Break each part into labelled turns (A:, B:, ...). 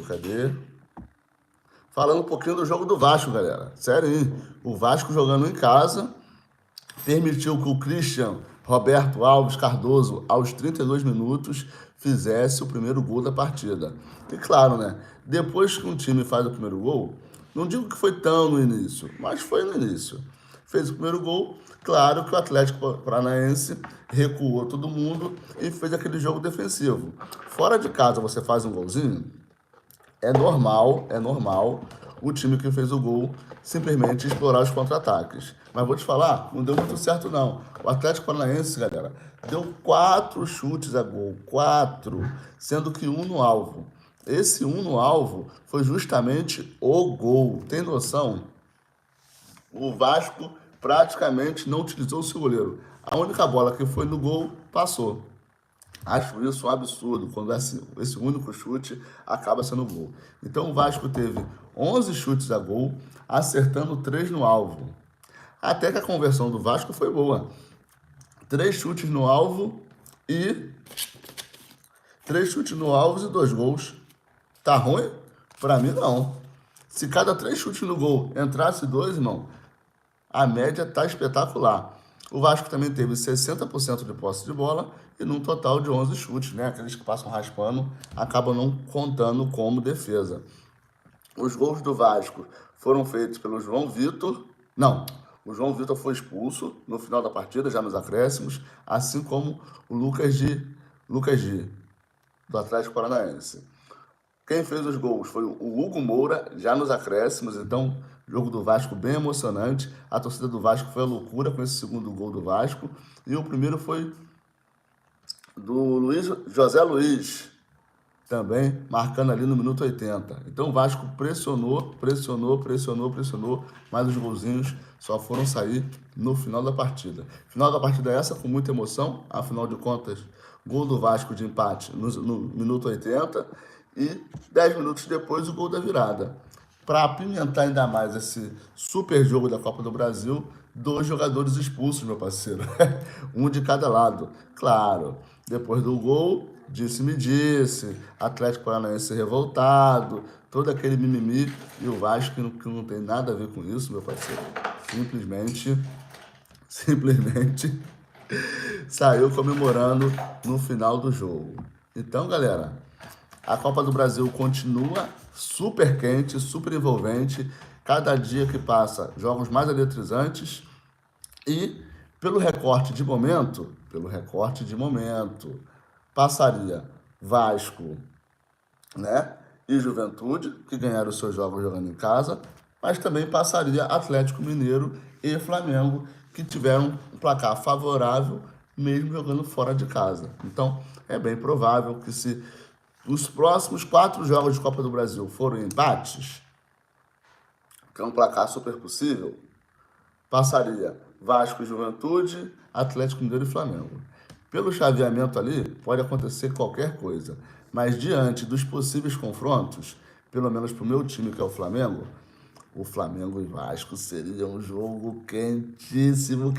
A: Cadê? Falando um pouquinho do jogo do Vasco, galera. Sério, hein? O Vasco jogando em casa permitiu que o Christian Roberto Alves Cardoso, aos 32 minutos, fizesse o primeiro gol da partida. E claro, né? Depois que um time faz o primeiro gol, não digo que foi tão no início, mas foi no início. Fez o primeiro gol, claro que o Atlético Paranaense recuou todo mundo e fez aquele jogo defensivo. Fora de casa você faz um golzinho, é normal o time que fez o gol simplesmente explorar os contra-ataques. Mas vou te falar, não deu muito certo não. O Atlético Paranaense, galera, deu 4 chutes a gol, 4, sendo que um no alvo. Esse um no alvo foi justamente o gol. Tem noção? O Vasco praticamente não utilizou o seu goleiro. A única bola que foi no gol passou. Acho isso um absurdo, quando esse único chute acaba sendo gol. Então o Vasco teve 11 chutes a gol, acertando 3 no alvo. Até que a conversão do Vasco foi boa. 3 chutes no alvo e 3 chutes no alvo e 2 gols. Tá ruim? Pra mim não. Se cada 3 chutes no gol entrasse 2, irmão, a média tá espetacular. O Vasco também teve 60% de posse de bola e num total de 11 chutes, né? Aqueles que passam raspando acabam não contando como defesa. Os gols do Vasco foram feitos pelo João Vitor. Não, o João Vitor foi expulso no final da partida, já nos acréscimos, assim como o Lucas G, do Atlético Paranaense. Quem fez os gols foi o Hugo Moura, já nos acréscimos, então jogo do Vasco bem emocionante. A torcida do Vasco foi a loucura com esse segundo gol do Vasco. E o primeiro foi do José Luiz, também marcando ali no minuto 80. Então o Vasco pressionou, mas os golzinhos só foram sair no final da partida. Final da partida essa com muita emoção, afinal de contas, gol do Vasco de empate no minuto 80 e 10 minutos depois o gol da virada. Para apimentar ainda mais esse super jogo da Copa do Brasil, 2 jogadores expulsos, meu parceiro. Um de cada lado. Claro, depois do gol, disse-me disse, Atlético Paranaense revoltado, todo aquele mimimi, e o Vasco que não tem nada a ver com isso, meu parceiro. Simplesmente saiu comemorando no final do jogo. Então, galera, a Copa do Brasil continua super quente, super envolvente. Cada dia que passa, jogos mais eletrizantes. E pelo recorte de momento, passaria Vasco, né, e Juventude, que ganharam os seus jogos jogando em casa, mas também passaria Atlético Mineiro e Flamengo, que tiveram um placar favorável, mesmo jogando fora de casa. Então, é bem provável que se os próximos 4 jogos de Copa do Brasil foram empates, que é um placar super possível, passaria Vasco e Juventude, Atlético Mineiro e Flamengo. Pelo chaveamento ali, pode acontecer qualquer coisa. Mas diante dos possíveis confrontos, pelo menos para o meu time, que é o Flamengo e Vasco seria um jogo quentíssimo.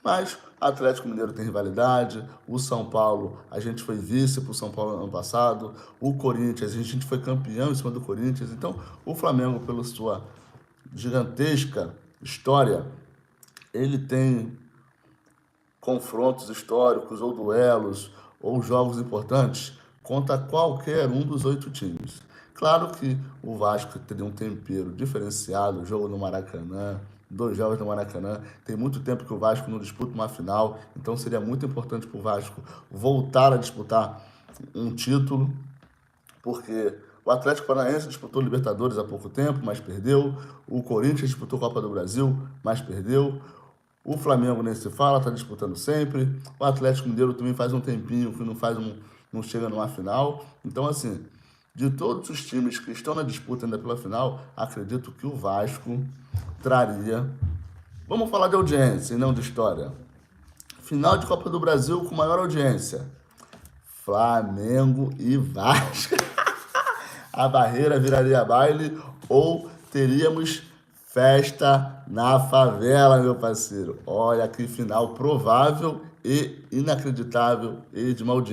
A: Mas Atlético Mineiro tem rivalidade, o São Paulo, a gente foi vice para o São Paulo ano passado, o Corinthians, a gente foi campeão em cima do Corinthians, então o Flamengo, pela sua gigantesca história, ele tem confrontos históricos ou duelos ou jogos importantes contra qualquer um dos 8 times. Claro que o Vasco teria um tempero diferenciado, jogo no Maracanã, 2 jogos no Maracanã. Tem muito tempo que o Vasco não disputa uma final, então seria muito importante para o Vasco voltar a disputar um título, porque o Atlético Paranaense disputou Libertadores há pouco tempo, mas perdeu. O Corinthians disputou Copa do Brasil, mas perdeu. O Flamengo nem se fala, está disputando sempre. O Atlético Mineiro também faz um tempinho que não chega numa final. Então, assim, de todos os times que estão na disputa ainda pela final, acredito que o Vasco traria. Vamos falar de audiência e não de história. Final de Copa do Brasil com maior audiência: Flamengo e Vasco. A barreira viraria baile ou teríamos festa na favela, meu parceiro. Olha que final provável e inacreditável e de uma audiência